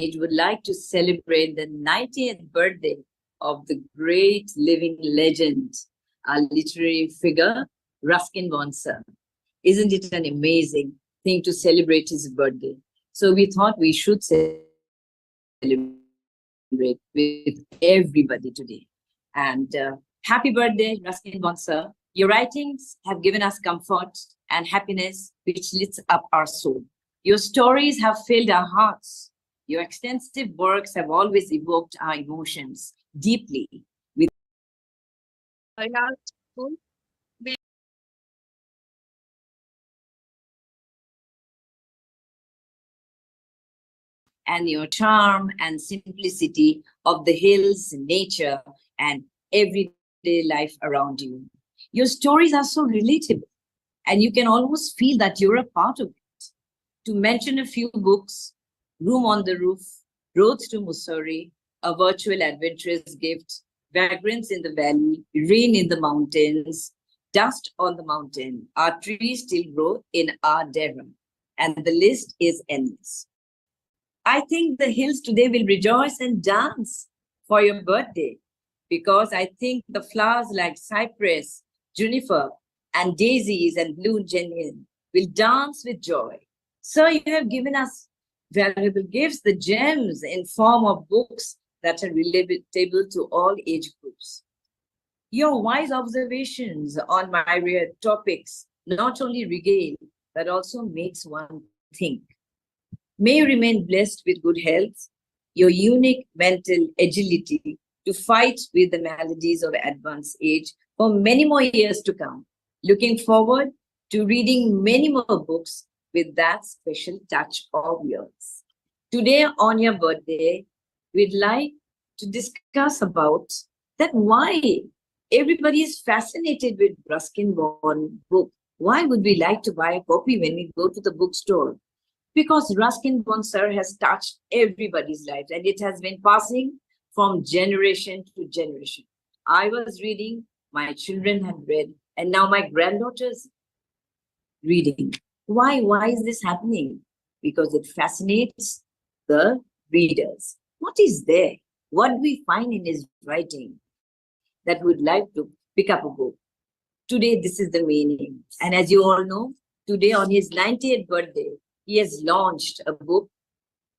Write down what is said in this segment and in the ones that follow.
it would like to celebrate the 90th birthday of the great living legend, our literary figure, Ruskin Bonser. Isn't it an amazing thing to celebrate his birthday? So we thought we should celebrate with everybody today. And happy birthday, Ruskin Bonser. Your writings have given us comfort and happiness, which lifts up our soul. Your stories have filled our hearts. Your extensive works have always evoked our emotions deeply. And your charm and simplicity of the hills, nature, and everyday life around you. Your stories are so relatable, and you can almost feel that you're a part of it. To mention a few books, Room on the Roof, Road to Mussoorie, A Virtual Adventurer's Gift, Vagrants in the Valley, Rain in the Mountains, Dust on the Mountain, Our Trees Still Grow in Our Devon, and the list is endless. I think the hills today will rejoice and dance for your birthday, because I think the flowers like cypress, juniper, and daisies and blue gentian will dance with joy. So you have given us valuable gifts, the gems in form of books that are relatable to all age groups. Your wise observations on myriad topics not only regale, but also makes one think. May you remain blessed with good health, your unique mental agility to fight with the maladies of advanced age for many more years to come. Looking forward to reading many more books with that special touch of yours. Today on your birthday, we'd like to discuss about that why everybody is fascinated with Ruskin Bond book. Why would we like to buy a copy when we go to the bookstore? Because Ruskin Bonser has touched everybody's life, and it has been passing from generation to generation. I was reading, my children have read, and now my granddaughter's reading. Why is this happening? Because it fascinates the readers. What is there? What do we find in his writing that would like to pick up a book? Today, this is the meaning. And as you all know, today on his 90th birthday, he has launched a book,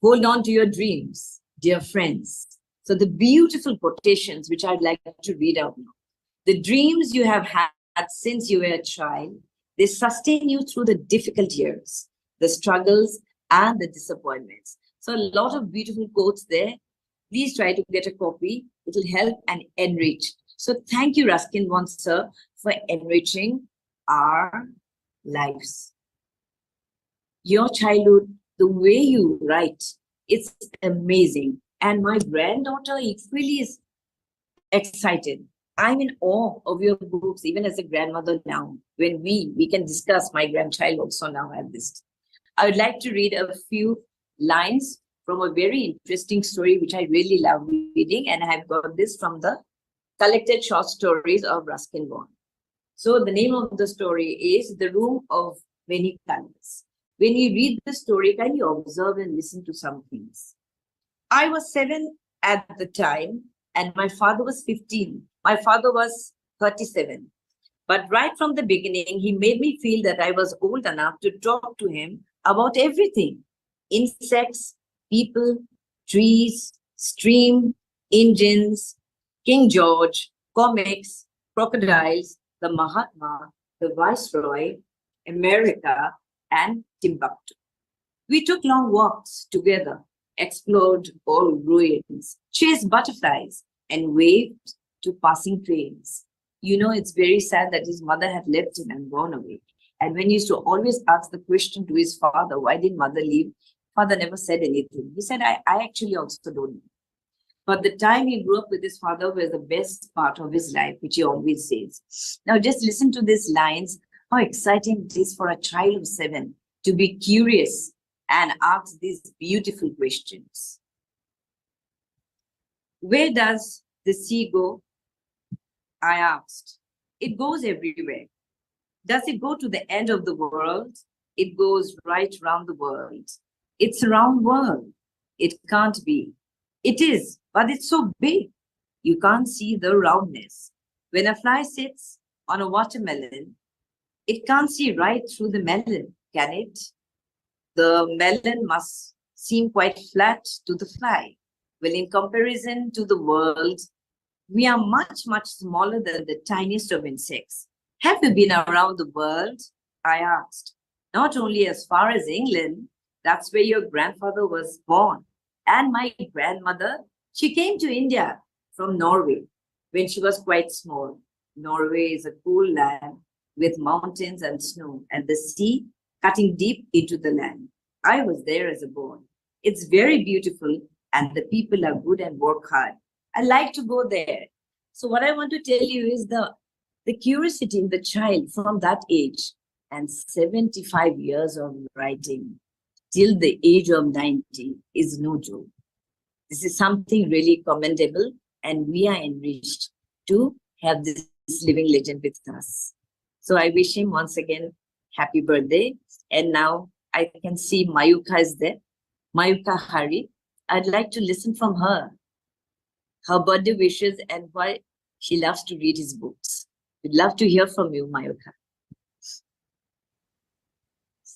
Hold On to Your Dreams, Dear Friends. So the beautiful quotations, which I'd like to read out now. The dreams you have had since you were a child, they sustain you through the difficult years, the struggles and the disappointments. So a lot of beautiful quotes there. Please try to get a copy. It will help and enrich. So thank you, Ruskin Bonser, for enriching our lives. Your childhood, the way you write, it's amazing. And my granddaughter equally is excited. I'm in awe of your books, even as a grandmother now, when we can discuss my grandchild also now at this. I would like to read a few lines from a very interesting story, which I really love reading. And I've got this from the collected short stories of Ruskin Bond. So the name of the story is The Room of Many Colors. When you read the story, can you observe and listen to some things? I was 7 at the time, and my father was 15. My father was 37. But right from the beginning, he made me feel that I was old enough to talk to him about everything. Insects, people, trees, stream, engines, King George, comics, crocodiles, the Mahatma, the Viceroy, America, and Timbuktu. We took long walks together, explored old ruins, chased butterflies, and waved to passing trains. You know, it's very sad that his mother had left him and gone away. And when he used to always ask the question to his father, why did mother leave? Father never said anything. He said, I actually also don't know. But the time he grew up with his father was the best part of his life, which he always says. Now, just listen to these lines. How exciting it is for a child of 7 to be curious and ask these beautiful questions. Where does the sea go? I asked. It goes everywhere. Does it go to the end of the world? It goes right round the world. It's a round world. It can't be. It is, but it's so big. You can't see the roundness. When a fly sits on a watermelon, it can't see right through the melon, can it? The melon must seem quite flat to the fly. Well, in comparison to the world, we are much, much smaller than the tiniest of insects. Have you been around the world? I asked. Not only as far as England, that's where your grandfather was born. And my grandmother, she came to India from Norway when she was quite small. Norway is a cool land with mountains and snow, and the sea cutting deep into the land. I was there as a boy. It's very beautiful, and the people are good and work hard. I like to go there. So what I want to tell you is the curiosity in the child from that age and 75 years of writing till the age of 90 is no joke. This is something really commendable, and we are enriched to have this living legend with us. So I wish him once again happy birthday. And now I can see Mayuka is there. Mayuka Hari. I'd like to listen from her birthday wishes and why she loves to read his books. We'd love to hear from you, Mayuka.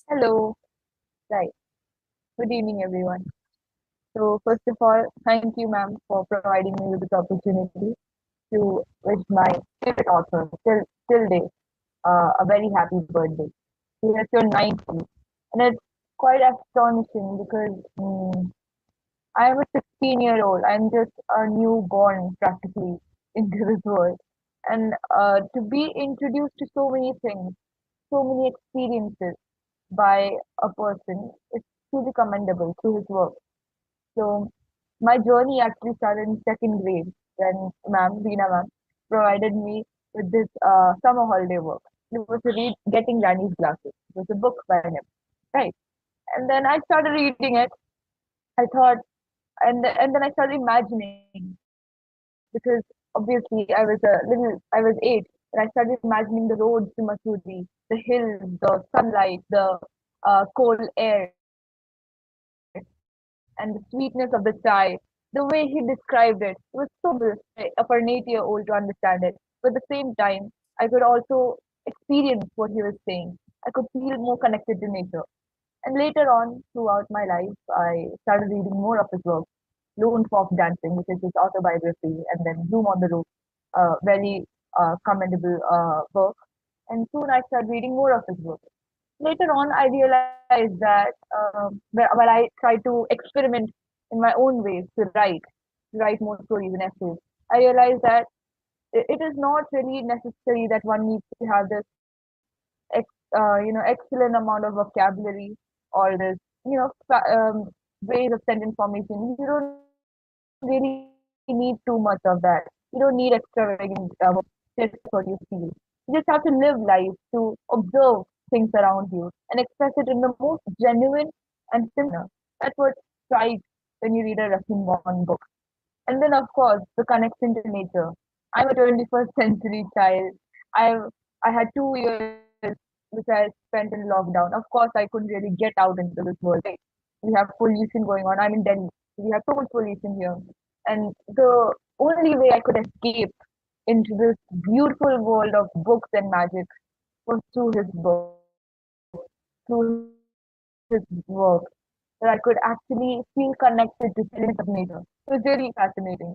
Hello. Right. Good evening, everyone. So, first of all, thank you, ma'am, for providing me with this opportunity to wish my favorite author, till date, a very happy birthday. He has turned 90, and it's quite astonishing because I'm a 16-year-old. I'm just a newborn, practically, into this world. And to be introduced to so many things, so many experiences by a person is truly commendable through his work. So my journey actually started in second grade when Veena ma'am, provided me with this summer holiday work. It was to read Getting Granny's Glasses. It was a book by him, right? And then I started reading it. I thought, and then I started imagining because obviously I was 8, and I started imagining the roads to Masuri, the hills, the sunlight, the cold air, and the sweetness of the chai. The way he described it was so beautiful. A for an 8-year-old to understand it, but at the same time, I could also experience what he was saying. I could feel more connected to nature. And later on, throughout my life, I started reading more of his work. Lone Fox Dancing, which is his autobiography, and then Zoom on the Roof, very commendable book. And soon I started reading more of his work. Later on, I realized that while I tried to experiment in my own ways to write more stories and essays, I realized that it is not really necessary that one needs to have this excellent amount of vocabulary or this ways of sentence formation. You don't really need too much of that. You don't need extravagant just what you feel. You just have to live life to observe things around you and express it in the most genuine and simple manner. That's what strikes when you read a Ruskin Bond book. And then, of course, the connection to nature. I'm a 21st century child. I've I had 2 years which I spent in lockdown. Of course, I couldn't really get out into this world. Right? We have pollution going on. I'm in Delhi. We have so much pollution here, and the only way I could escape into this beautiful world of books and magic was through his book, through his work, that I could actually feel connected to silence of nature. It was really fascinating.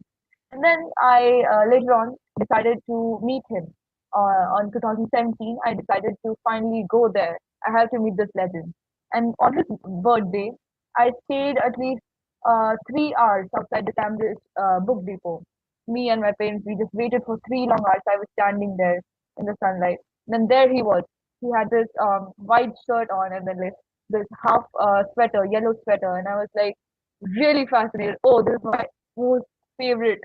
And then I later on decided to meet him. On 2017, I decided to finally go there. I had to meet this legend. And on his birthday, I stayed at least 3 hours outside the Cambridge Book Depot. Me and my parents, we just waited for 3 long hours. I was standing there in the sunlight. And then there he was. He had this white shirt on and then like this half sweater, yellow sweater. And I was like really fascinated. Oh, this is my most favorite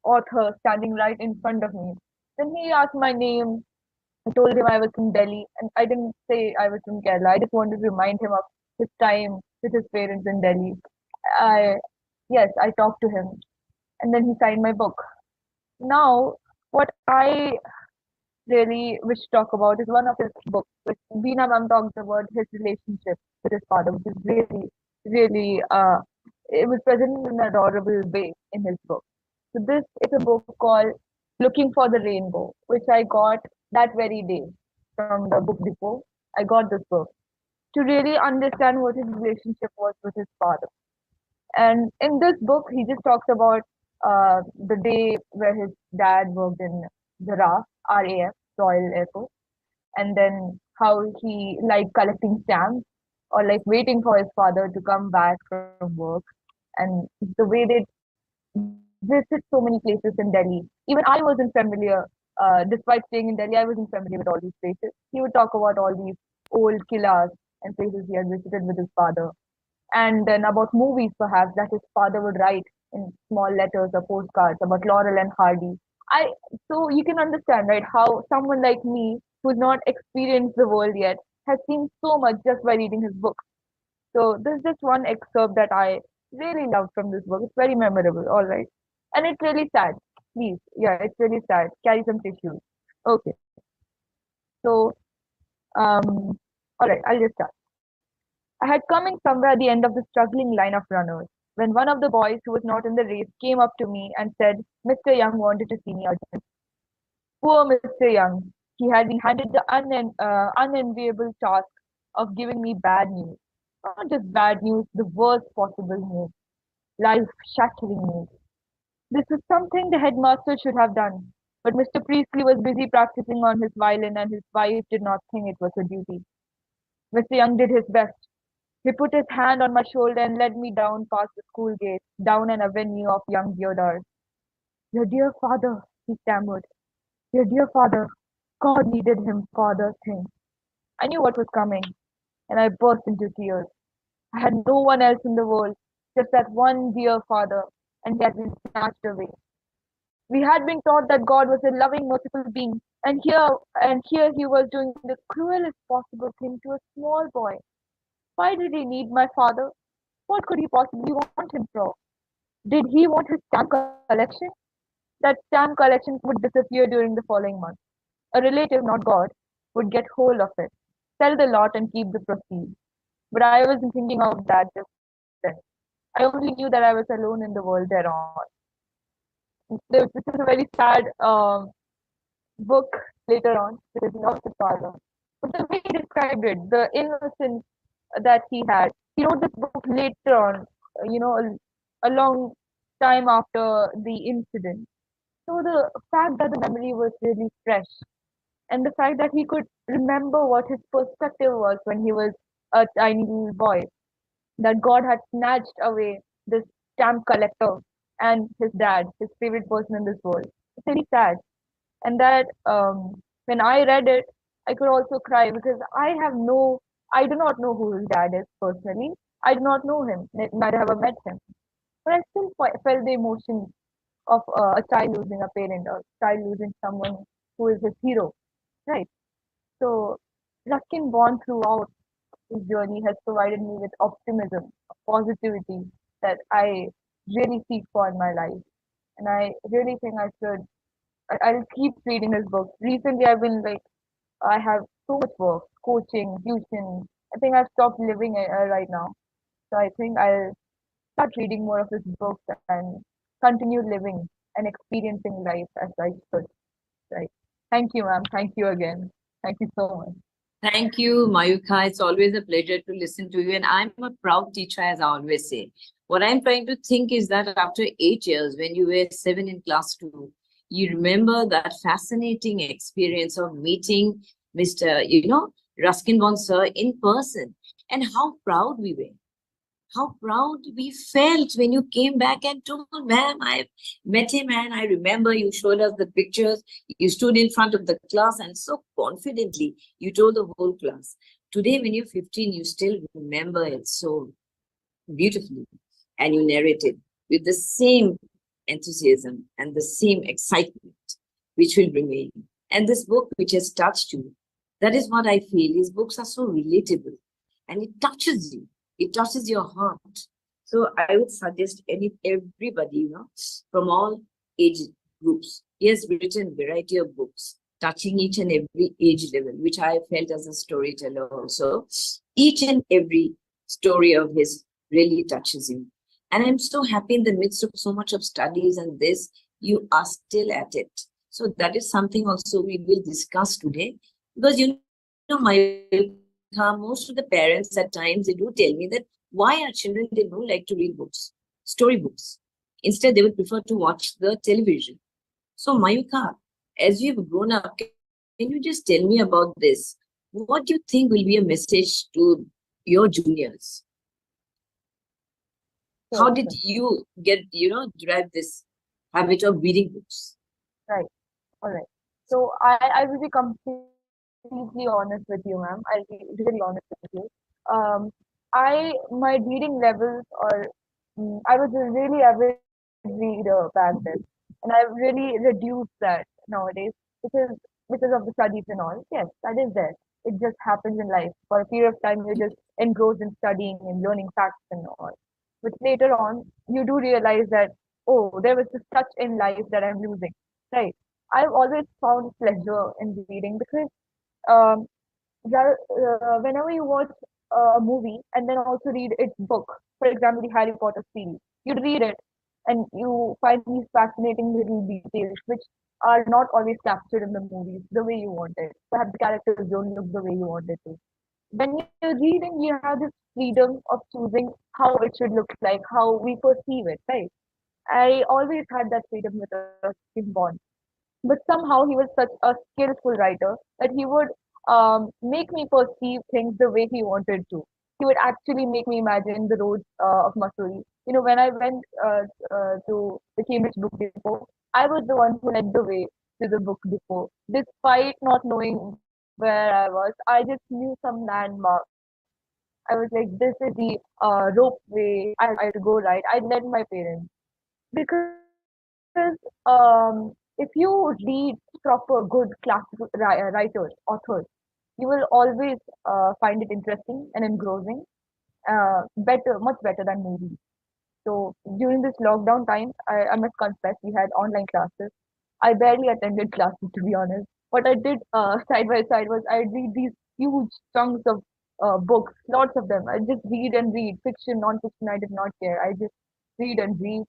author standing right in front of me. Then he asked my name. I told him I was from Delhi, and I didn't say I was from Kerala. I just wanted to remind him of his time with his parents in Delhi. I Yes, I talked to him, and then he signed my book. Now, what I really wish to talk about is one of his books, which Veena ma'am talks about his relationship with his father, which is really, really it was presented in an adorable way in his book. So this is a book called Looking for the Rainbow, which I got that very day from the book depot. I got this book to really understand what his relationship was with his father. And in this book, he just talks about the day where his dad worked in the RAF, Royal Air Force, and then how he liked collecting stamps or like waiting for his father to come back from work, and the way they visit so many places in Delhi. Even I wasn't familiar, despite staying in Delhi, I wasn't familiar with all these places. He would talk about all these old killas and places he had visited with his father, and then about movies perhaps that his father would write in small letters or postcards about Laurel and Hardy. I So you can understand, right, how someone like me who's not experienced the world yet has seen so much just by reading his book. So this is just one excerpt that I really love from this book. It's very memorable, all right. And it's really sad. Please, yeah, it's really sad. Carry some tissues. Okay. So all right, I'll just start. I had come in somewhere at the end of the struggling line of runners when one of the boys who was not in the race came up to me and said, Mr. Young wanted to see me urgently. Poor Mr. Young. He had been handed the unenviable task of giving me bad news. Not just bad news, the worst possible news. Life shattering news. This was something the headmaster should have done. But Mr. Priestley was busy practicing on his violin and his wife did not think it was a duty. Mr. Young did his best. He put his hand on my shoulder and led me down past the school gate, down an avenue of young deodars. Your dear father, he stammered. Your dear father. God needed him for other things. I knew what was coming, and I burst into tears. I had no one else in the world, just that one dear father, and he had been snatched away. We had been taught that God was a loving, merciful being, and here he was doing the cruelest possible thing to a small boy. Why did he need my father? What could he possibly want him for? Did he want his stamp collection? That stamp collection would disappear during the following month. A relative, not God, would get hold of it, sell the lot, and keep the proceeds. But I wasn't thinking of that just then. I only knew that I was alone in the world thereon. This is a very sad book later on because he lost his father. But the way he described it, the innocence that he had, he wrote this book later on, a long time after the incident. So the fact that the memory was really fresh and the fact that he could remember what his perspective was when he was a tiny little boy, that God had snatched away this stamp collector and his dad, his favorite person in this world. It's really sad. And that when I read it, I could also cry because I do not know who his dad is personally. I do not know him, neither have I met him. But I still felt the emotions of a child losing a parent or a child losing someone who is his hero, right? So Ruskin born throughout his journey has provided me with optimism, positivity that I really seek for in my life. And I really think I'll keep reading his books. Recently, I've been like, I have so much work, coaching, tuition. I think I've stopped living right now. So I think I'll start reading more of his books and continue living and experiencing life as I should. Right. Thank you, ma'am. Thank you again. Thank you so much. Thank you, Mayuka. It's always a pleasure to listen to you. And I'm a proud teacher, as I always say. What I'm trying to think is that after 8 years, when you were 7 in class 2, you remember that fascinating experience of meeting Mr. Ruskin Bond sir in person, and how proud we were. How proud we felt when you came back and told, ma'am, I met him and I remember you showed us the pictures. You stood in front of the class and so confidently you told the whole class. Today, when you're 15, you still remember it so beautifully and you narrated with the same enthusiasm and the same excitement, which will remain. And this book, which has touched you, that is what I feel. His books are so relatable and it touches you. It touches your heart. So I would suggest everybody, from all age groups. He has written a variety of books, touching each and every age level, which I felt as a storyteller also. Each and every story of his really touches you. And I'm so happy in the midst of so much of studies and this, you are still at it. So that is something also we will discuss today. Because most of the parents at times they do tell me that why our children they don't like to read books, storybooks. Instead, they would prefer to watch the television. So Mayuka, as you've grown up, can you just tell me about this? What do you think will be a message to your juniors? How Sure, did sure. you get, drive this habit of reading books? Right. All right. So I will be completely honest with you, ma'am. I'll be really honest with you. Um, my reading levels, or I was a really avid reader back then, and I've really reduced that nowadays because because of the studies and all. Yes, that is there. It just happens in life. For a period of time, you're just engrossed in studying and learning facts and all. But later on, you do realize that, oh, there was this touch in life that I'm losing. Right. I've always found pleasure in reading because um, whenever you watch a movie and then also read its book, for example, the Harry Potter series, you read it and you find these fascinating little details which are not always captured in the movies the way you want it. Perhaps the characters don't look the way you want it to. When you're reading, you have this freedom of choosing how it should look like, how we perceive it, right? I always had that freedom with Ruskin Bond. But somehow he was such a skillful writer that he would make me perceive things the way he wanted to. He would actually make me imagine the roads of Missouri. You know, when I went to the Cambridge Book Depot, I was the one who led the way to the book depot. Despite not knowing where I was, I just knew some landmark. I was like, this is the ropeway. I have to go right. I led my parents because if you read proper good classical writers, authors, you will always find it interesting and engrossing, much better than movies. So during this lockdown time, I must confess, we had online classes. I barely attended classes to be honest. What I did side by side was I read these huge chunks of books, lots of them. I just read and read, fiction, non-fiction. I did not care. I just read and read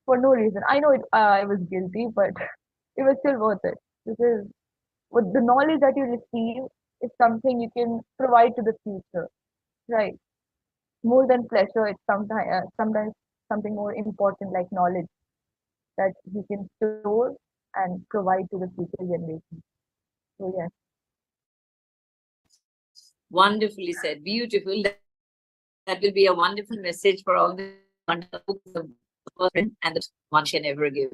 for no reason. I know I was guilty, but it was still worth it because with the knowledge that you receive is something you can provide to the future, right? More than pleasure, it's sometimes something more important like knowledge that you can store and provide to the future generation. So yes, Wonderfully said. Beautiful. That will be a wonderful message for all the books, the first friend and the one can ever give.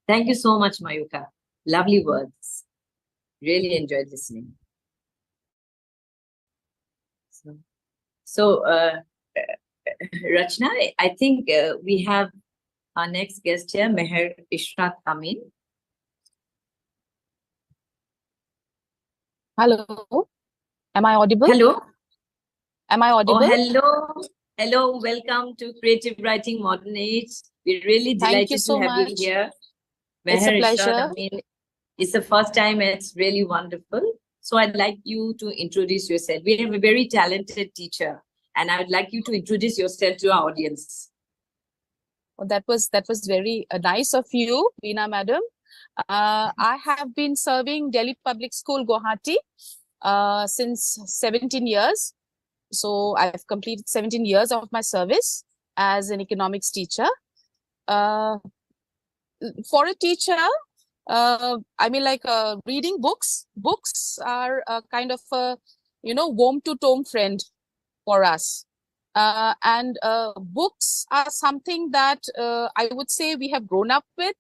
Thank you so much, Mayuka. Lovely words. Really enjoyed listening. So, so Rachna, I think we have our next guest here, Meher Ishrat Amin. Hello, am I audible? Hello. Am I Oh, audible? hello. Hello. Welcome to Creative Writing Modern Age. We're really Thank you delighted to so have you much. here. It's a Meher Ishrat pleasure. Amin. It's the first time. It's really wonderful. So I'd like you to introduce yourself. We have a very talented teacher, and I would like you to introduce yourself to our audience. Well, that was very nice of you, Veena madam. I have been serving Delhi Public School, Guwahati, since 17 years. So I've completed 17 years of my service as an economics teacher. Uh, for a teacher, I mean, like reading books. Books are a kind of a, warm to tome friend for us. And books are something that I would say we have grown up with,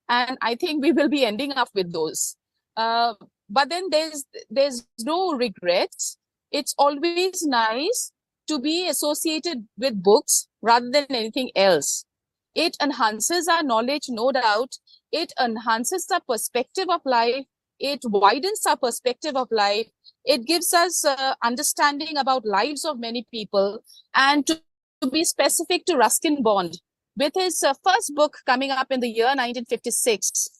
and I think we will be ending up with those. Uh, but then there's no regrets. It's always nice to be associated with books rather than anything else. It enhances our knowledge, no doubt. It enhances our perspective of life. It widens our perspective of life. It gives us understanding about lives of many people. And to be specific to Ruskin Bond, with his first book coming up in the year 1956,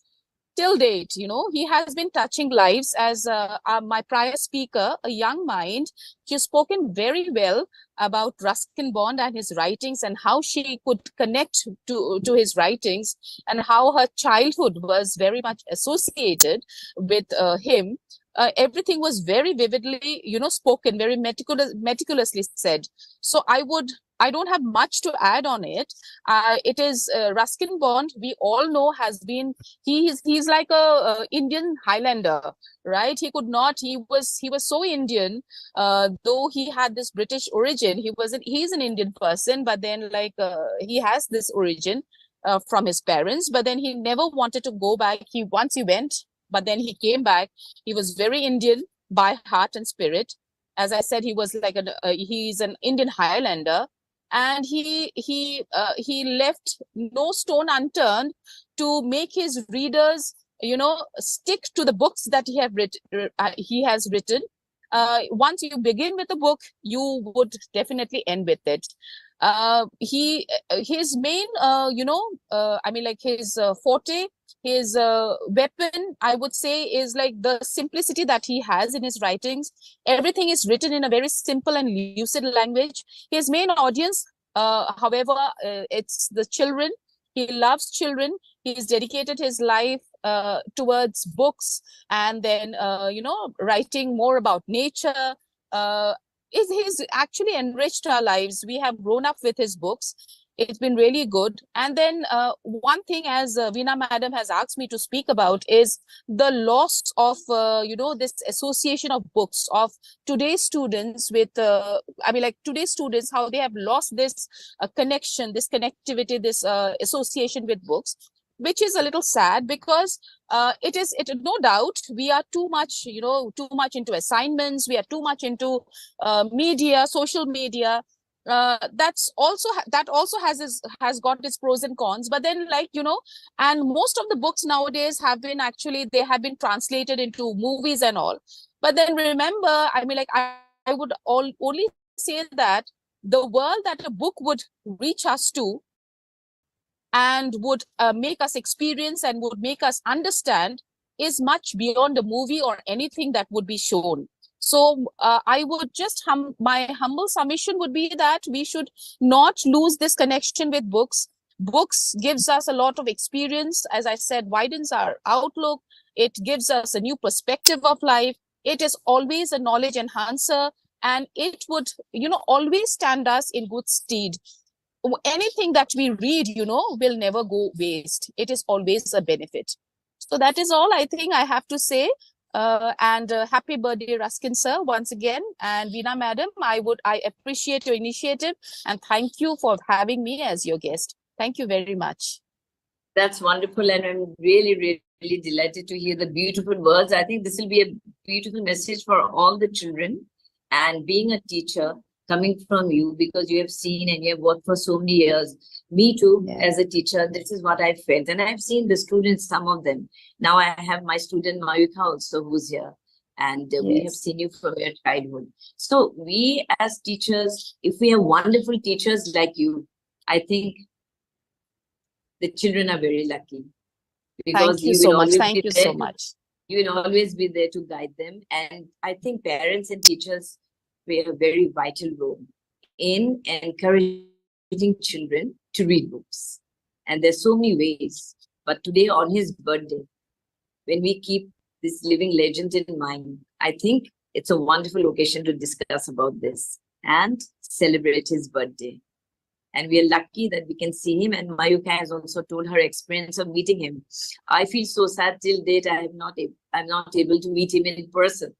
till date, he has been touching lives. As my prior speaker, a young mind, she's spoken very well about Ruskin Bond and his writings, and how she could connect to his writings, and how her childhood was very much associated with him. Everything was very vividly, spoken, very meticulously said. So I don't have much to add on it. It is Ruskin Bond, we all know, has been, he's like a Indian Highlander, right? He was so Indian, though he had this British origin. He's an Indian person, but then he has this origin from his parents, but then he never wanted to go back. Once he went, but then he came back. He was very Indian by heart and spirit. As I said, he's an Indian Highlander, and he left no stone unturned to make his readers, stick to the books that he has written. Once you begin with a book, you would definitely end with it. His main, his forte, his weapon, I would say, is like the simplicity that he has in his writings. Everything is written in a very simple and lucid language. His main audience, however, it's the children. He loves children. He's dedicated his life towards books, and then writing more about nature. He's actually enriched our lives. We have grown up with his books. It's been really good. And then one thing, as Veena Madam has asked me to speak about, is the loss of, this association of books of today's students with, today's students, how they have lost this connection, this connectivity, this association with books, which is a little sad, because no doubt we are too much into assignments. We are too much into media, social media. That also has got its pros and cons. But then, and most of the books nowadays they have been translated into movies and all. But then remember, I would only say that the world that a book would reach us to, and would make us experience and would make us understand, is much beyond a movie or anything that would be shown. So I would just, my humble submission would be that we should not lose this connection with books. Books gives us a lot of experience, as I said, widens our outlook. It gives us a new perspective of life. It is always a knowledge enhancer, and it would, always stand us in good stead. Anything that we read, will never go waste. It is always a benefit. So that is all I think I have to say. And happy birthday, Ruskin sir, once again. And Veena Madam, I appreciate your initiative, and thank you for having me as your guest. Thank you very much. That's wonderful, and I'm really, really delighted to hear the beautiful words. I think this will be a beautiful message for all the children. And being a teacher, coming from you, because you have seen and you have worked for so many years. Me too, as a teacher, this is what I felt. And I've seen the students, some of them. Now I have my student Mayuka also, who's here. And we have seen you from your childhood. So we as teachers, if we have wonderful teachers like you, I think the children are very lucky. Because you so much. Thank you so much. You will always be there to guide them. And I think parents and teachers play a very vital role in encouraging children to read books. And there's so many ways. But today, on his birthday, when we keep this living legend in mind, I think it's a wonderful occasion to discuss about this and celebrate his birthday. And we are lucky that we can see him. And Mayuka has also told her experience of meeting him. I feel so sad till date. I'm not able to meet him in person.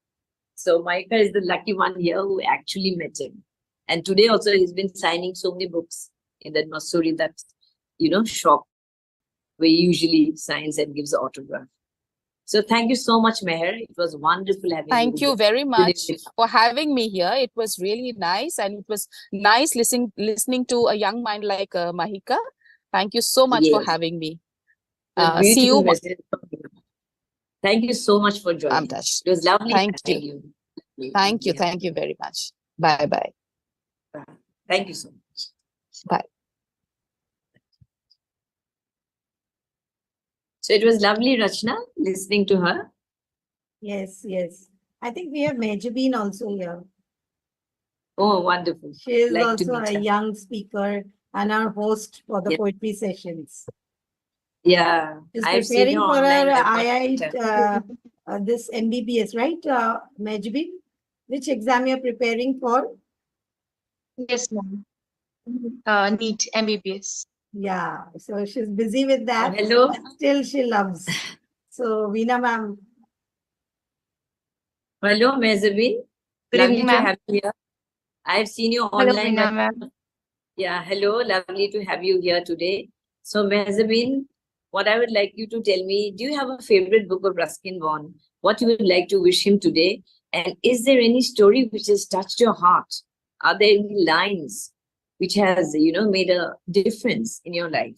So Mayuka is the lucky one here who actually met him. And today also he's been signing so many books in that Masuri, that, shop where he usually signs and gives autograph. So thank you so much, Meher. It was wonderful having you. Thank you very much for having me here. It was really nice, and it was nice listening to a young mind like Mahika. Thank you so much for having me. See you. Thank you so much for joining. I'm touched. It was lovely. Thank you. Thank you. Thank you very much. Bye-bye. Thank you so much. Bye. So it was lovely, Rachna, listening to her. Yes, yes. I think we have Mejabeen also here. Oh, wonderful. She is Like to also meet a her. young speaker and our host for the Yeah. poetry sessions. Yeah, She's I've seen her preparing for online. her I've got her. this MBBS, right, Mejabeen? Which exam you're preparing for? Yes, ma'am. NEET MBBS. Yeah, so she's busy with that, Hello. but still she loves. So, Veena ma'am, Hello, Mezabin. Good Lovely evening, to ma'am. have you here. I've seen you Hello, online. Veena, ma'am. Yeah, hello. Lovely to have you here today. So, Mezabin, what I would like you to tell me, do you have a favorite book of Ruskin Bond? What you would like to wish him today? And is there any story which has touched your heart? Are there any lines which has, made a difference in your life?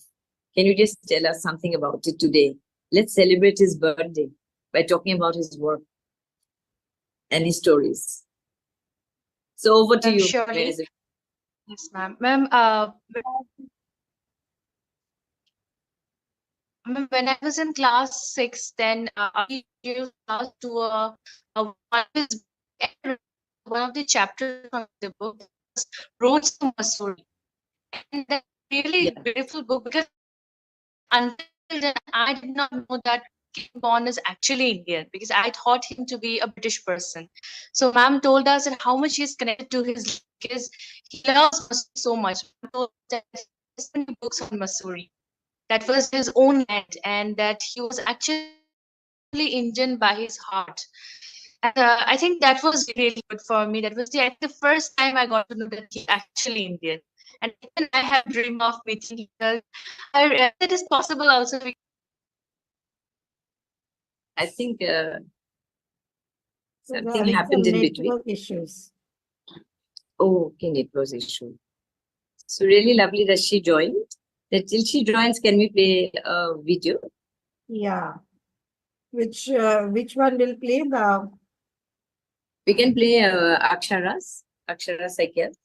Can you just tell us something about it today? Let's celebrate his birthday by talking about his work and his stories. So over to you, Surely. Mezabin. Yes, ma'am. Ma'am, when I was in class 6, then I used class to one of his one of the chapters from the book was Roads to Missouri. And that's really Yeah. beautiful book because until then I did not know that King Bond is actually Indian because I thought him to be a British person. So ma'am told us that how much he is connected to his because he loves Missouri so much. Ma'am told us that he has so many books on Missouri. That was his own land and that he was actually Indian by his heart. And I think that was really good for me. That was the first time I got to know that he's actually Indian. And even I have dream of meeting him. It is possible also. I think so we're something having happened some in between. network issues. Oh, okay, it was issue. So really lovely that she joined. That till she joins, can we play a video? Yeah. Which one will play the? We can play Aksharas. Aksharas, I guess.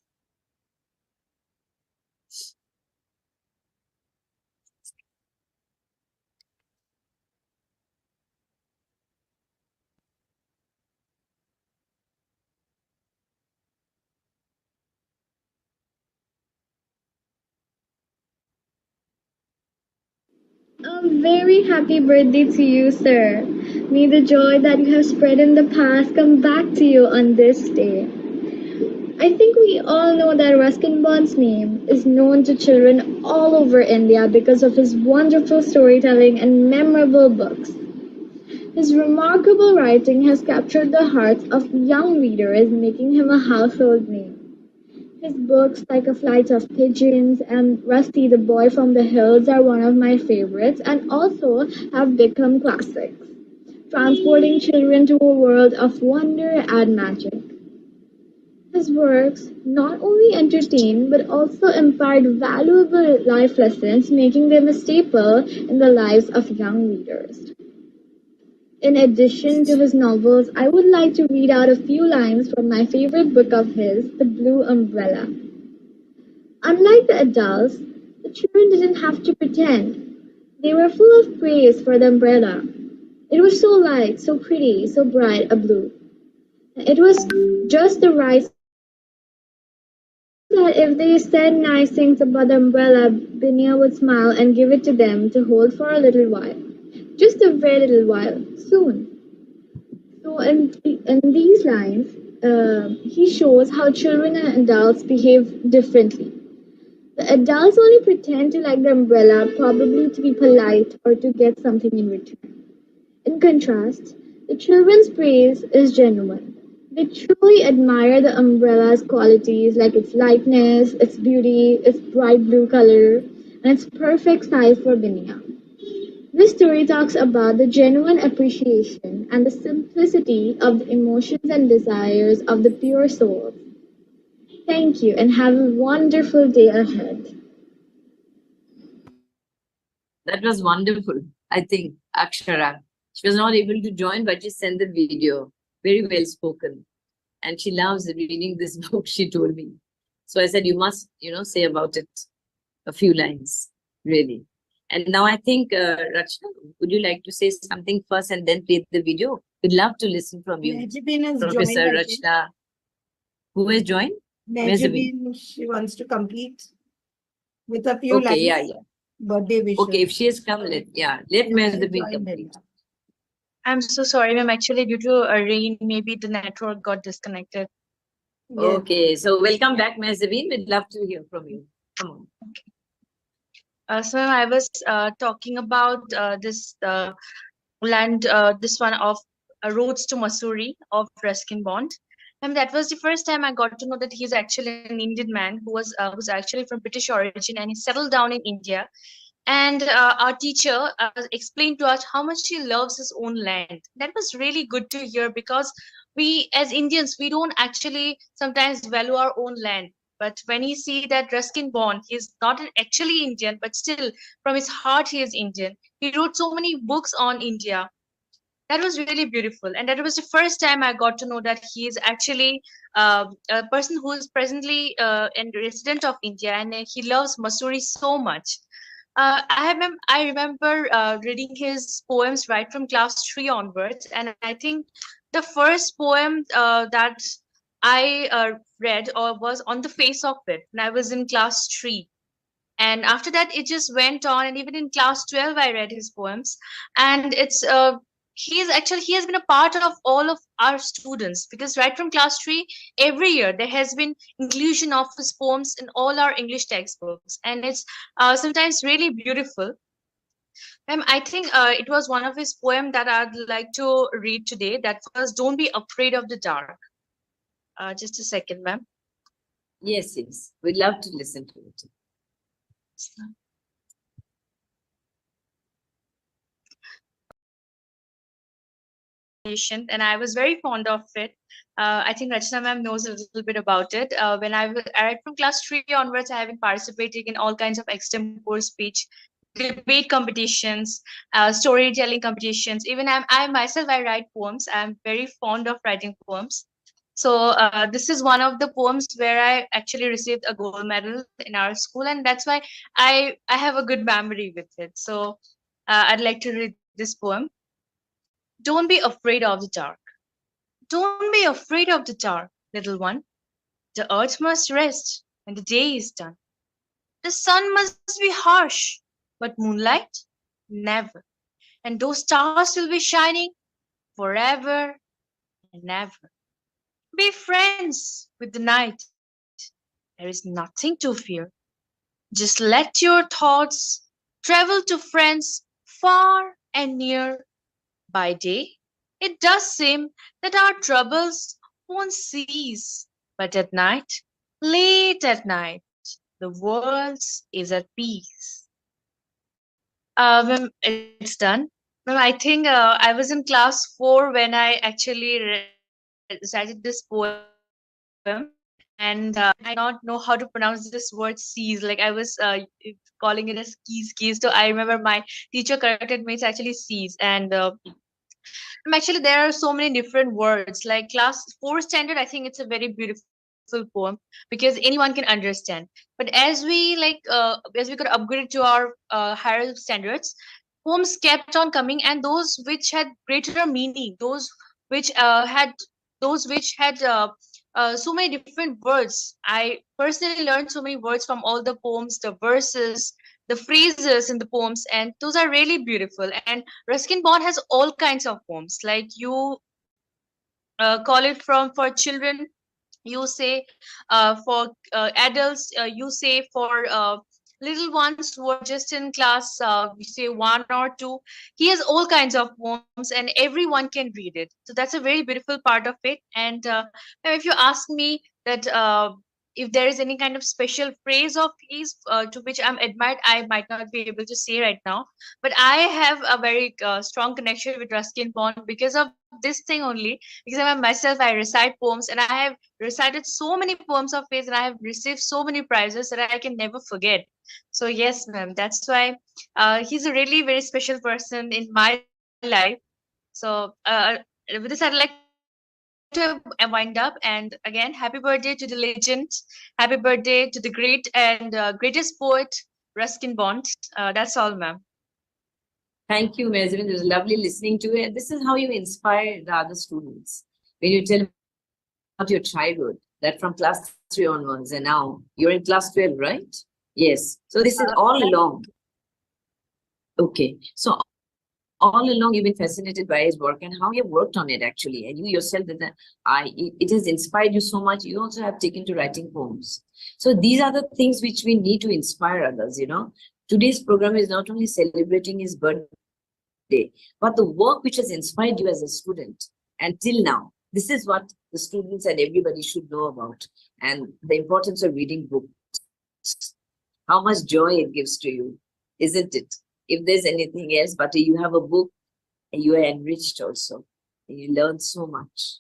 A very happy birthday to you, sir. May the joy that you have spread in the past come back to you on this day. I think we all know that Ruskin Bond's name is known to children all over India because of his wonderful storytelling and memorable books. His remarkable writing has captured the hearts of young readers, making him a household name. His books, like A Flight of Pigeons and Rusty the Boy from the Hills, are one of my favorites and also have become classics, transporting children to a world of wonder and magic. His works not only entertained but also imparted valuable life lessons, making them a staple in the lives of young readers. In addition to his novels, I would like to read out a few lines from my favorite book of his, The Blue Umbrella. Unlike the adults, the children didn't have to pretend. They were full of praise for the umbrella. It was so light, so pretty, so bright a blue. It was just the right that if they said nice things about the umbrella, Binia would smile and give it to them to hold for a little while. Just a very little while, soon. So in these lines, he shows how children and adults behave differently. The adults only pretend to like the umbrella, probably to be polite or to get something in return. In contrast, the children's praise is genuine. They truly admire the umbrella's qualities like its lightness, its beauty, its bright blue color, and its perfect size for Binia. This story talks about the genuine appreciation and the simplicity of the emotions and desires of the pure soul. Thank you and have a wonderful day ahead. That was wonderful, I think, Akshara. She was not able to join, but she sent the video. Very well spoken. And she loves reading this book, she told me. So I said, you must, say about it a few lines, really. And now I think, Rachna, would you like to say something first and then play the video? We'd love to listen from you, Mehjabin has Professor joined, I think. Rachna. Who has joined? Mehjabin, she wants to complete with a few Okay, lines. yeah, yeah. Birthday wishes. Okay, if she has come, let Yeah, Mehjabin joined complete. it. I'm so sorry, ma'am. Actually, due to rain, maybe the network got disconnected. Yes. Okay, so welcome back, Mehjabin. We'd love to hear from you. Come on. So ma'am, I was talking about this land, this one of Roads to Missouri of Ruskin Bond. And that was the first time I got to know that he's actually an Indian man who's actually from British origin, and he settled down in India. And our teacher explained to us how much he loves his own land. That was really good to hear, because we as Indians, we don't actually sometimes value our own land. But when you see that Ruskin Bond, he's not actually Indian, but still from his heart he is Indian. He wrote so many books on India. That was really beautiful, and that was the first time I got to know that he is actually a person who is presently a resident of India, and he loves Missouri so much. I remember reading his poems right from class 3 onwards, and I think the first poem that I read or was On the Face of It when I was in class 3. And after that, it just went on, and even in class 12, I read his poems. And he has been a part of all of our students, because right from class 3, every year there has been inclusion of his poems in all our English textbooks, and it's sometimes really beautiful. I think it was one of his poems that I'd like to read today. That was "Don't Be Afraid of the Dark." Just a second, ma'am. Yes, yes. We'd love to listen to it. And I was very fond of it. I think Rachna ma'am knows a little bit about it. When right from class 3 onwards, I have been participating in all kinds of extempore speech, debate competitions, storytelling competitions. Even I myself, I write poems. I'm very fond of writing poems. So this is one of the poems where I actually received a gold medal in our school, and that's why I have a good memory with it. So I'd like to read this poem. Don't be afraid of the dark. Don't be afraid of the dark, little one. The earth must rest when the day is done. The sun must be harsh, but moonlight, never. And those stars will be shining forever and ever. Be friends with the night. There is nothing to fear. Just let your thoughts travel to friends far and near. By day, it does seem that our troubles won't cease, but at night, late at night, the world is at peace. When it's done, well, I think I was in class 4 when I actually recited this poem, and I did not know how to pronounce this word "seas." Like I was calling it as keys. So I remember my teacher corrected me. It's actually "seas," and actually, there are so many different words. Like class 4 standard, I think it's a very beautiful poem because anyone can understand. But as we got upgraded to our higher standards, poems kept on coming, and those which had greater meaning, which uh, had which had so many different words. I personally learned so many words from all the poems, the verses, the phrases in the poems, and those are really beautiful. And Ruskin Bond has all kinds of poems. Like you call it from for children, you say for adults, you say for little ones who are just in class, you say 1 or 2. He has all kinds of poems, and everyone can read it. So that's a very beautiful part of it. And now if you ask me that if there is any kind of special phrase of his to which I'm admired, I might not be able to say right now. But I have a very strong connection with Ruskin Bond because of this thing only. Because I myself, I recite poems, and I have recited so many poems of his, and I have received so many prizes that I can never forget. So yes, ma'am, that's why he's a really very special person in my life. So with this, I'd like to wind up. And again, happy birthday to the legend. Happy birthday to the great and greatest poet, Ruskin bond. That's all, ma'am. Thank you, Mezzabin. It was lovely listening to you. And this is how you inspire the other students. When you tell about your childhood, that from class 3 onwards, and now you're in class 12, right? Yes. So this is all along. Okay. So all along you've been fascinated by his work and how you worked on it actually. And you yourself, it has inspired you so much. You also have taken to writing poems. So these are the things which we need to inspire others, you know. Today's program is not only celebrating his birthday, but the work which has inspired you as a student until now. This is what the students and everybody should know about, and the importance of reading books. How much joy it gives to you, isn't it? If there's anything else, but you have a book and you are enriched also. And you learn so much.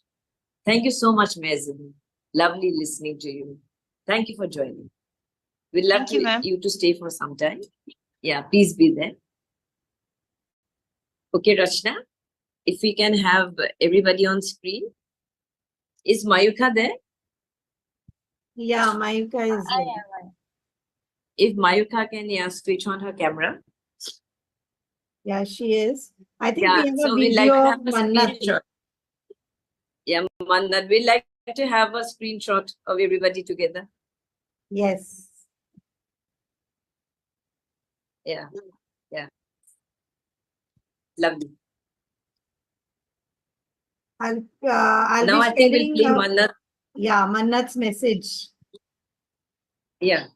Thank you so much, Mezzabin. Lovely listening to you. Thank you for joining. We'd love Thank you, ma'am. you to stay for some time. Yeah, please be there. Okay, Rachna, if we can have everybody on screen. Is Mayuka there? Yeah, Mayuka is I there. am. If Mayuka can switch on her camera. Yeah, she is. I think Yeah, we have so a we'd like video to of have a Mannat. screenshot. Yeah, Mannat, we'd like to have a screenshot of everybody together. Yes. Yeah, yeah. Lovely. I'll Now be I think we'll sharing, play Mannat. yeah, Mannat's message. Yeah.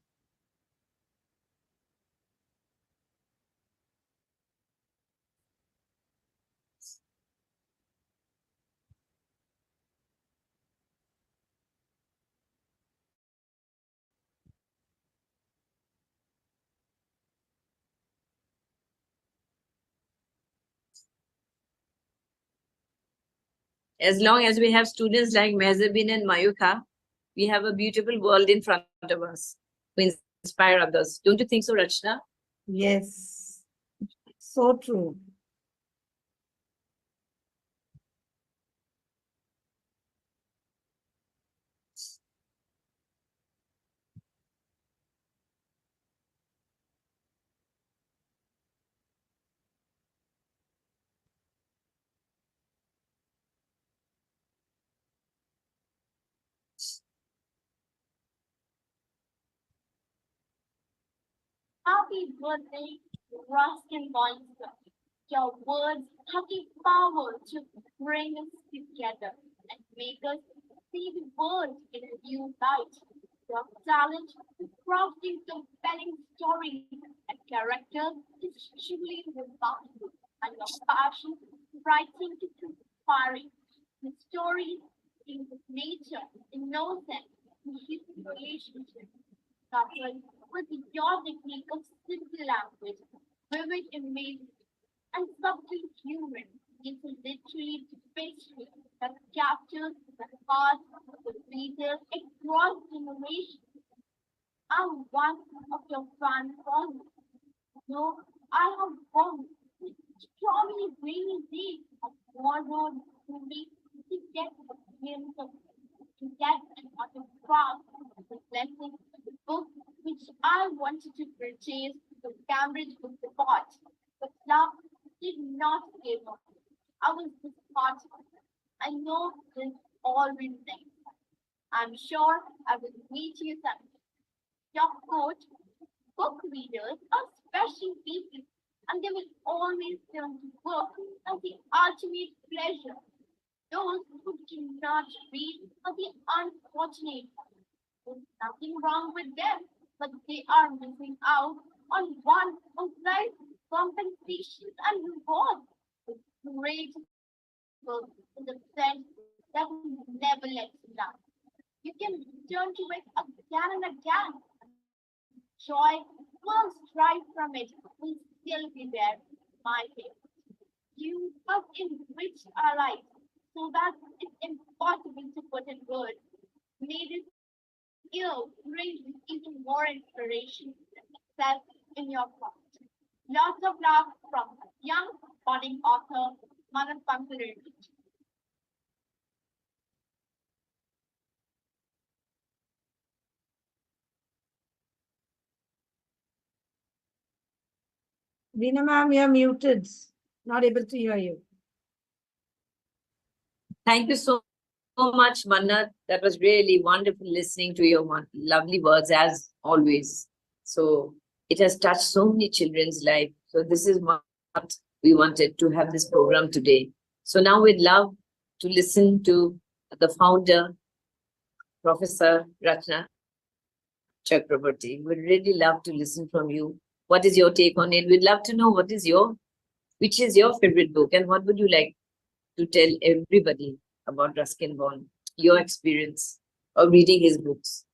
As long as we have students like Mezzabin and Mayuka, we have a beautiful world in front of us to inspire others. Don't you think so, Rachna? Yes. So true. Happy birthday, Ruskin Monster. Your words have the power to bring us together and make us see the world in a new light. Your talent in crafting compelling stories and characters is truly remarkable, and your passion for writing is inspiring. The stories in nature, innocence, and human relationships coupled with your technique of simple language, vivid imagery, and subtle humor is a literally pastry that captures the heart of the reader across generations. I'm one of your fan followers. No, I have one stormy rainy day of borrowed movie to get a glimpse of to get an autograph of the blessing of the book which I wanted to purchase from Cambridge Book Depot. But love did not give up. I was disheartened. I know this all will next. I'm sure I will meet you someday. Your quote, book readers are special people, and they will always turn to book as the ultimate pleasure. Those who do not read are the unfortunate. There's nothing wrong with them, but they are missing out on one of life's compensations and rewards. It's grateful in the sense that will never let you down. You can return to it again and again. Joy will strive from it will still be there, my dear. You have enriched our lives so that it's impossible to put in words. May this year bring you even more inspiration and success in your craft. Lots of love from a young budding author, Manan Pankaj. Veena ma'am, you're muted. Not able to hear you. Thank you so much, Manat. That was really wonderful listening to your lovely words as always. So it has touched so many children's life. So this is what we wanted to have this program today. So now we'd love to listen to the founder, Professor Ratna Chakraborty. We'd really love to listen from you. What is your take on it? We'd love to know which is your favorite book, and what would you like to tell everybody about Ruskin Bond, your experience of reading his books.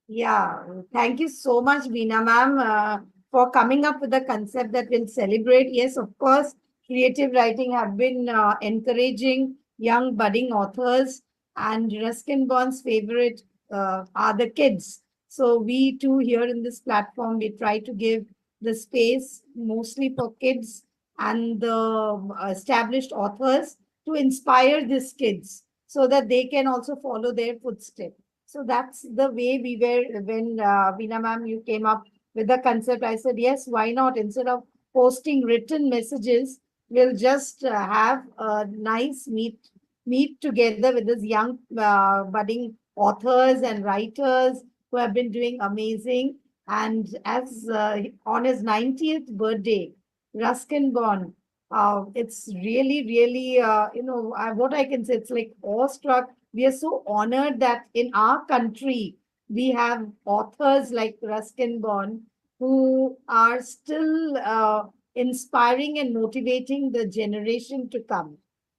Yeah, thank you so much, Veena ma'am, for coming up with the concept that we'll celebrate. Yes, of course, creative writing have been encouraging young budding authors, and Ruskin Bond's favorite are the kids. So we too here in this platform, we try to give the space mostly for kids and the established authors to inspire these kids so that they can also follow their footsteps. So that's the way we were when Veena ma'am, you came up with the concept. I said, yes, why not? Instead of posting written messages, we'll just have a nice meet together with these young budding authors and writers who have been doing amazing. And as on his 90th birthday, Ruskin Bond, it's really, what I can say, it's like awestruck. We are so honored that in our country, we have authors like Ruskin Bond who are still inspiring and motivating the generation to come.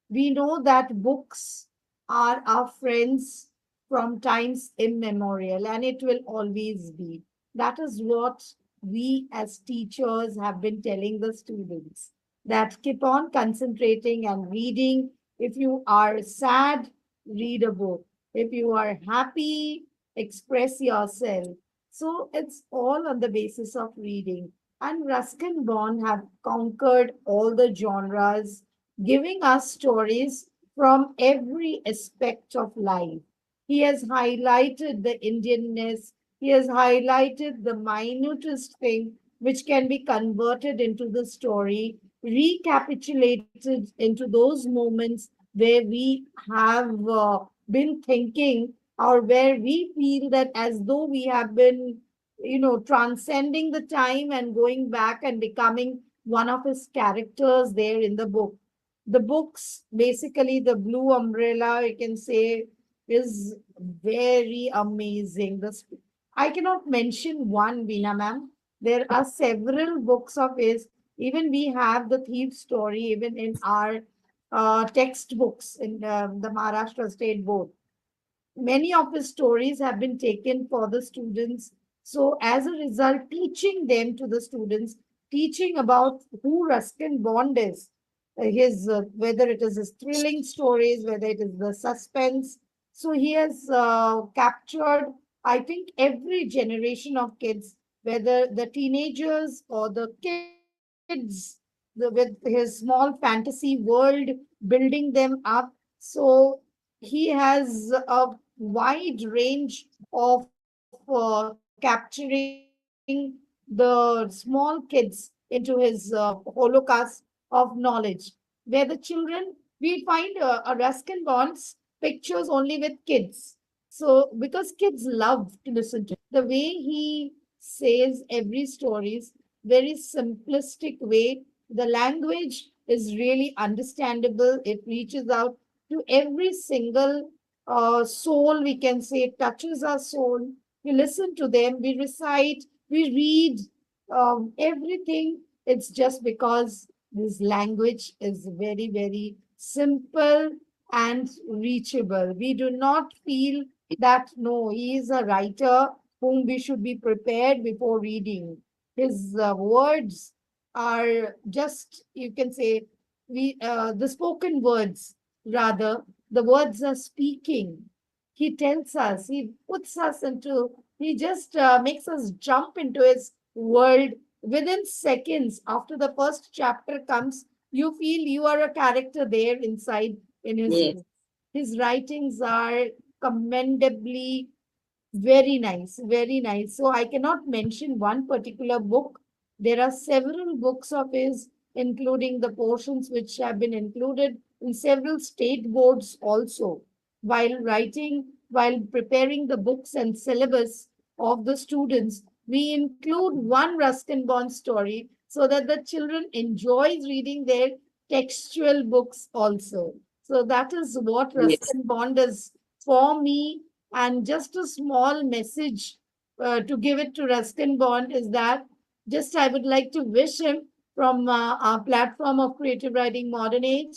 We know that books are our friends from times immemorial, and it will always be. That is what we as teachers have been telling the students, that keep on concentrating and reading. If you are sad, read a book. If you are happy, express yourself. So it's all on the basis of reading. And Ruskin Bond have conquered all the genres, giving us stories from every aspect of life. He has highlighted the Indianness. He has highlighted the minutest thing which can be converted into the story, recapitulated into those moments where we have been thinking, or where we feel that as though we have been, transcending the time and going back and becoming one of his characters there in the book. The books, basically, the Blue Umbrella, you can say, is very amazing. I cannot mention one, Veena ma'am. There are several books of his. Even we have the thief story, even in our textbooks in the Maharashtra State Board. Many of his stories have been taken for the students. So, as a result, teaching them to the students, teaching about who Ruskin Bond is, his whether it is his thrilling stories, whether it is the suspense. So, he has captured, I think, every generation of kids, whether the teenagers or the kids, with his small fantasy world, building them up. So, he has a wide range of capturing the small kids into his holocaust of knowledge, where the children, we find a Ruskin Bond's pictures only with kids. So, because kids love to listen to the way he says every stories, very simplistic way. The language is really understandable. It reaches out to every single soul, we can say, it touches our soul. We listen to them, we recite, we read everything. It's just because this language is very simple and reachable. We do not feel that, no, he is a writer whom we should be prepared before reading. His words are just, you can say, the spoken words, rather, the words are speaking. He tells us, he puts us into, he just makes us jump into his world within seconds. After the first chapter comes, you feel you are a character there inside in his Yes. book. His writings are commendably very nice, very nice. So I cannot mention one particular book, There are several books of his, including the portions which have been included in several state boards also. While preparing the books and syllabus of the students, we include one Ruskin Bond story so that the children enjoys reading their textual books also. So that is what Yes. Ruskin Bond is for me. And just a small message to give it to Ruskin Bond is that just I would like to wish him from our platform of Creative Writing Modern Age.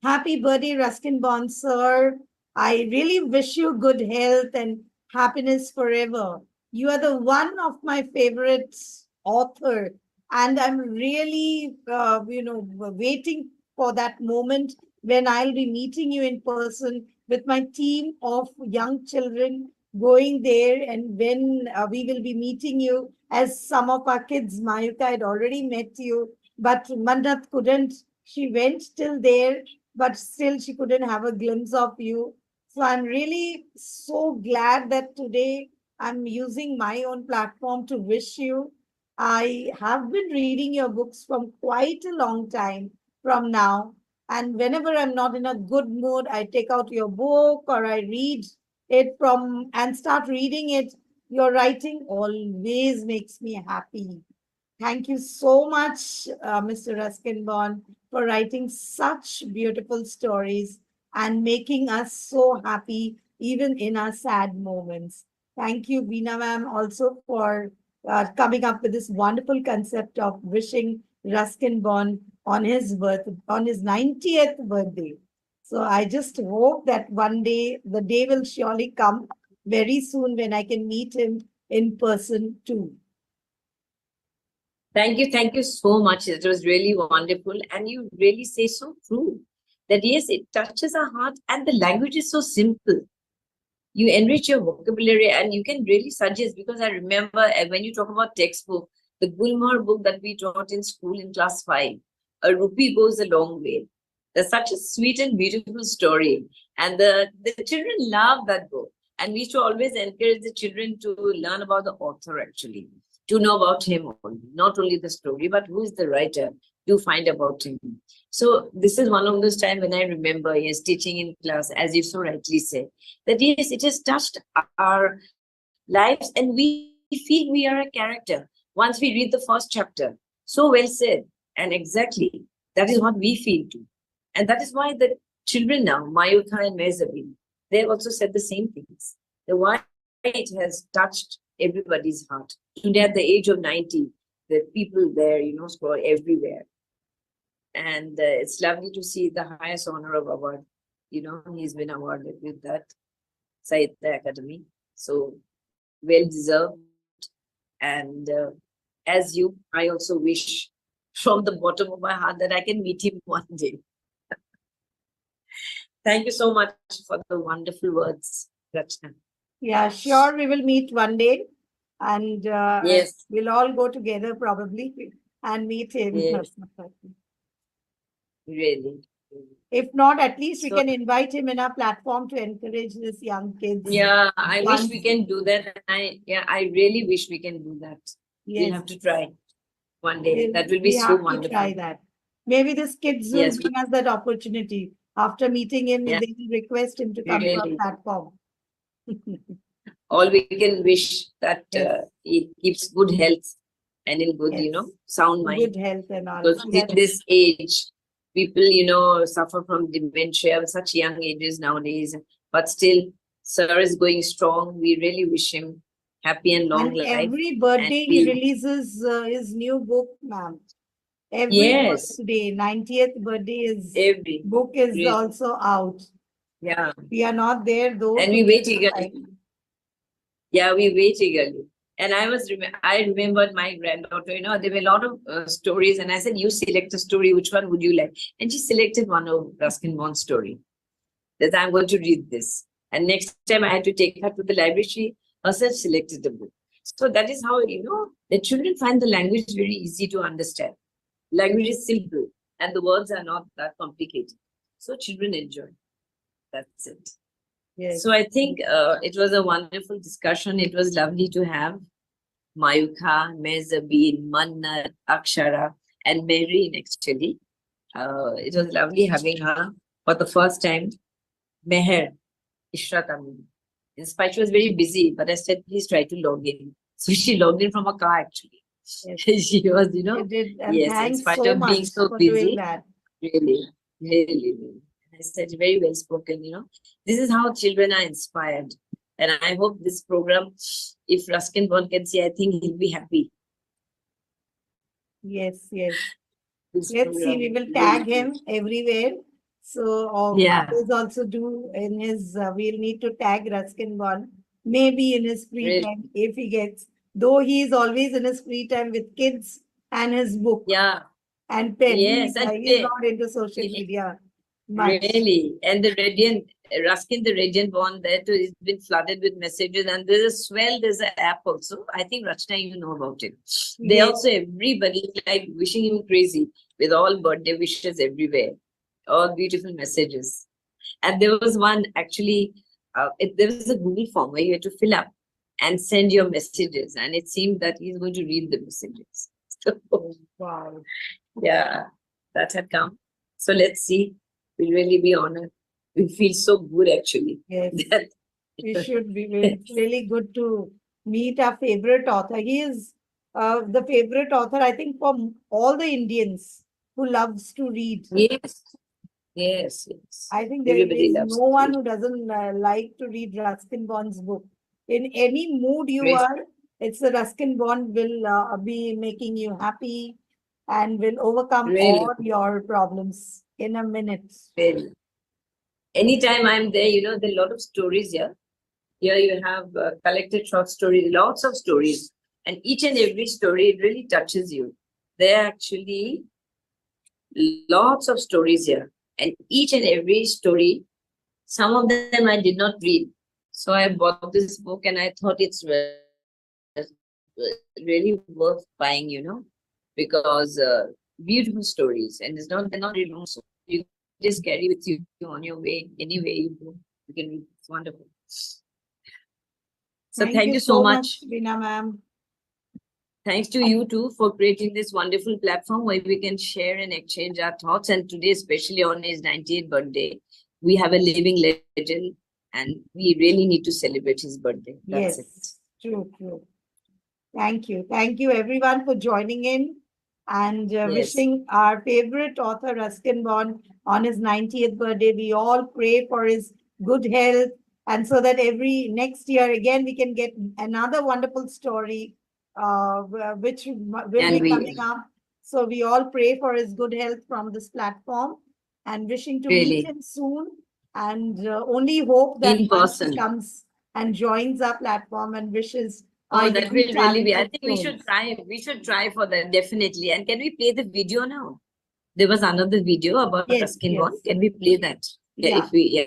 Happy birthday, Ruskin Bond, sir. I really wish you good health and happiness forever. You are the one of my favorite author, and I'm really, waiting for that moment when I'll be meeting you in person with my team of young children going there, and when we will be meeting you as some of our kids. Mayuka had already met you, but Manat couldn't. She went till there, but still she couldn't have a glimpse of you. So I'm really so glad that today I'm using my own platform to wish you. I have been reading your books from quite a long time from now. And whenever I'm not in a good mood, I take out your book or I read it from and start reading it. Your writing always makes me happy. Thank you so much, Mr. Ruskin Bond, for writing such beautiful stories and making us so happy even in our sad moments. Thank you, Veena ma'am, also for coming up with this wonderful concept of wishing Ruskin Bond on his 90th birthday. So I just hope that one day the day will surely come very soon when I can meet him in person too. Thank you so much. It was really wonderful. And you really say so true that yes, it touches our heart and the language is so simple. You enrich your vocabulary and you can really suggest, because I remember when you talk about textbook, the Gulmar book that we taught in school in class 5, a rupee goes a long way. That's such a sweet and beautiful story. And the children love that book. And we should always encourage the children to learn about the author actually, to know about him only, not only the story, but who is the writer, to find about him. So this is one of those times when I remember, yes, teaching in class, as you so rightly said, that yes, it has touched our lives and we feel we are a character once we read the first chapter. So well said. And exactly, that is what we feel too. And that is why the children now, Mayuka and Mezabi, they have also said the same things. The why it has touched everybody's heart. Today at the age of 90, the people there, scroll everywhere. And it's lovely to see the highest honor of award. He's been awarded with that Sahitya Academy. So well deserved. And as you, I also wish from the bottom of my heart that I can meet him one day. Thank you so much for the wonderful words, Rachna. Yeah, sure. We will meet one day and Yes. we'll all go together probably and meet him. Yes. Really. If not, at least we So- can invite him in our platform to encourage these young kids. Yeah, I wish Once- we can do that. I really wish we can do that. We'll have to try one day. That will be we so have to wonderful. try that. Maybe this kids will Yes, bring us that opportunity. After meeting him, Yeah. they will request him to come to our Really. platform. All we can wish that Yes. he keeps good health and in good, Yes. sound mind. Good health and all. Because So in that- this age, people, suffer from dementia at such young ages nowadays. But still, sir is going strong. We really wish him happy and long and life. every birthday and he we- releases his new book, ma'am. Every Yes. birthday, 90th birthday, his Every book is really. also out. Yeah, We are not there though. and to we wait get the eagerly. time. Yeah, we wait eagerly. And I remembered my granddaughter, there were a lot of stories, and I said, you select a story, which one would you like? And she selected one of Ruskin Bond's story, that I'm going to read this. And next time I had to take her to the library, she herself selected the book. So that is how, the children find the language very easy to understand. Language is simple, and the words are not that complicated. So children enjoy. That's it. Yes. So I think it was a wonderful discussion. It was lovely to have. Mayukha, Mezabeen, Mannat, Akshara, and Mehreen actually. It was lovely having her for the first time. Meher, Ishrat Amin. In spite she was very busy, but I said, please try to log in. So she logged in from a car actually. Yes. She was, You did, and yes, in thanks spite so of being much so for doing busy, that. really, really. I said, very well spoken, This is how children are inspired. And I hope this program, if Ruskin Bond can see, I think he'll be happy. Yes, yes. This Let's see, we program will tag really him everywhere. So Yeah. others also do in his, we'll need to tag Ruskin Bond, maybe in his free Really? time, if he gets, though he is always in his free time with kids and his book Yeah. and pen. Yes, and He's not into social media much. really. And the Radiant, Ruskin, the Radiant Bond there too, it's been flooded with messages. And there's a swell, there's an app also. I think Rachna, you know about it. They Yes. also, everybody like wishing him crazy with all birthday wishes everywhere. All beautiful messages. And there was one actually, there was a Google form where you had to fill up and send your messages. And it seemed that he's going to read the messages. Wow. Yeah, that had come. So let's see. We'll really be honored. We feel so good actually. Yes. that- We should be. It's really good to meet our favorite author. He is the favorite author, I think, for all the Indians who loves to read. yes, yes, yes. I think there Everybody is loves no to one read. who doesn't like to read Ruskin Bond's book. In any mood you Yes. are, it's the Ruskin Bond will be making you happy and will overcome Really? all your problems in a minute. Really. Anytime I'm there, there are a lot of stories here. Here you have collected short stories, lots of stories. And each and every story, it really touches you. There are actually lots of stories here. And each and every story, some of them I did not read. So I bought this book and I thought it's really worth buying, because beautiful stories. And they're not really long. So you just carry with you on your way, anywhere you go. You can read. It's wonderful. So thank you so much. Veena ma'am. Thanks to you too for creating this wonderful platform where we can share and exchange our thoughts. And today, especially on his 90th birthday, we have a living legend and we really need to celebrate his birthday. That's it. True. Thank you. Thank you everyone for joining in and wishing our favorite author Ruskin Bond on his 90th birthday. We all pray for his good health and so that every next year again we can get another wonderful story which will be coming up. So we all pray for his good health from this platform and wishing to meet him soon and only hope that in person he comes and joins our platform and wishes Oh, that will really be. I think we should try. We should try for that definitely. And can we play the video now? There was another video about Ruskin Bond. Can we play that? Yeah. If we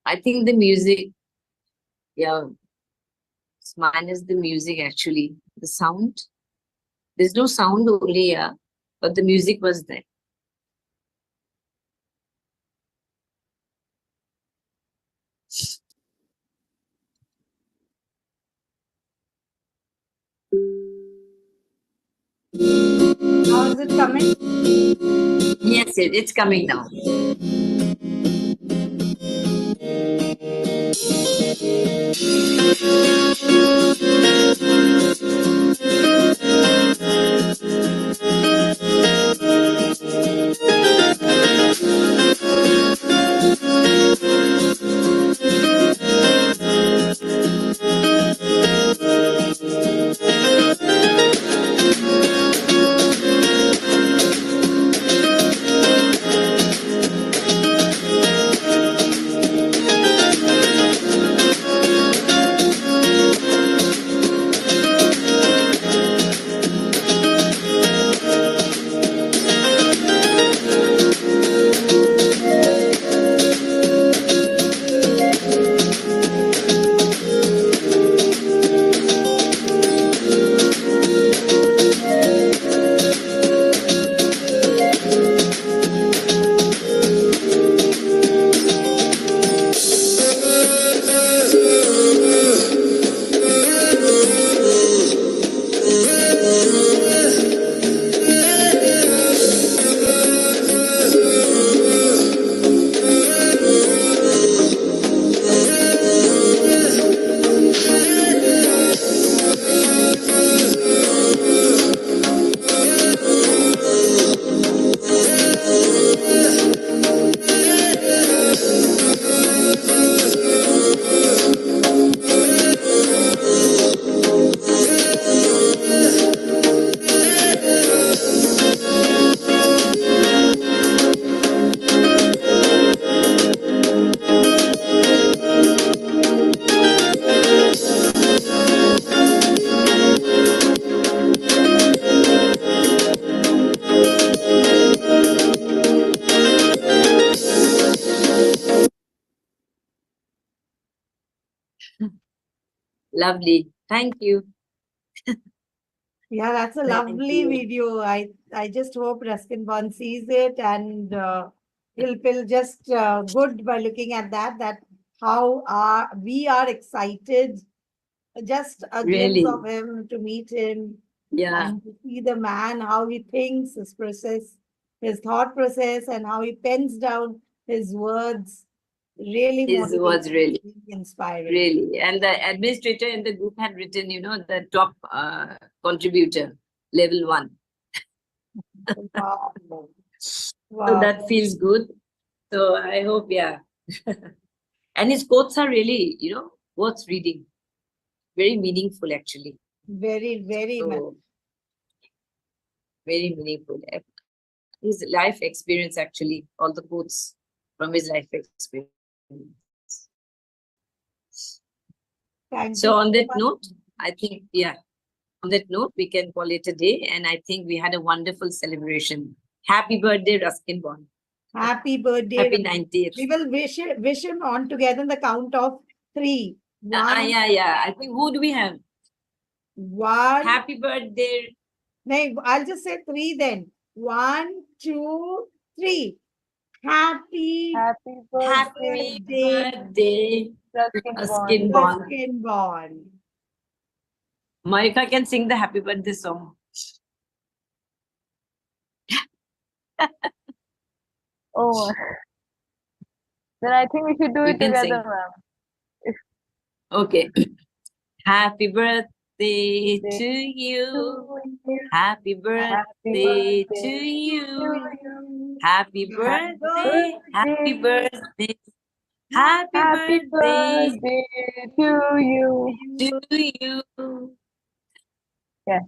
I think the music, mine is the music actually. The sound. There's no sound only, but the music was there. How is it coming? Yes, it's coming now. Lovely. Thank you. Yeah, that's a Thank lovely you. video. I just hope Ruskin Bond sees it and he'll feel just good by looking at that. That how we are excited. Just a glimpse Really. of him, to meet him Yeah. and to see the man, how he thinks, his process, his thought process, and how he pens down his words. Really His words motivating, really. really inspiring. Really. And the administrator in the group had written, the top contributor, level 1. Wow. So Wow. that feels good. So I hope, yeah. And his quotes are really, worth reading. Very meaningful, actually. Very, very much. So, very meaningful. His life experience, actually, all the quotes from his life experience. Thank So you on so that much. note, I think, yeah, on that note, we can call it a day. And I think we had a wonderful celebration. Happy birthday, Ruskin Bond. Happy birthday. Happy Ruskin. 90th. We will wish him on together in the count of 3. One, Yeah. I think, who do we have? one. Happy birthday. No, I'll just say 3 then. 1, 2, 3. Happy Happy Happy birthday, birthday, Ruskin Ruskin Bond. Bond. Ruskin Bond. Marika can sing the happy birthday song. Oh, then I think we should do You it can together, sing. ma'am. Okay. Happy birthday Day to you. to you. Happy Happy birthday to birthday to you. you. Happy Happy birthday. Happy birthday. birthday. Happy Happy birthday birthday to you. to you. Yes.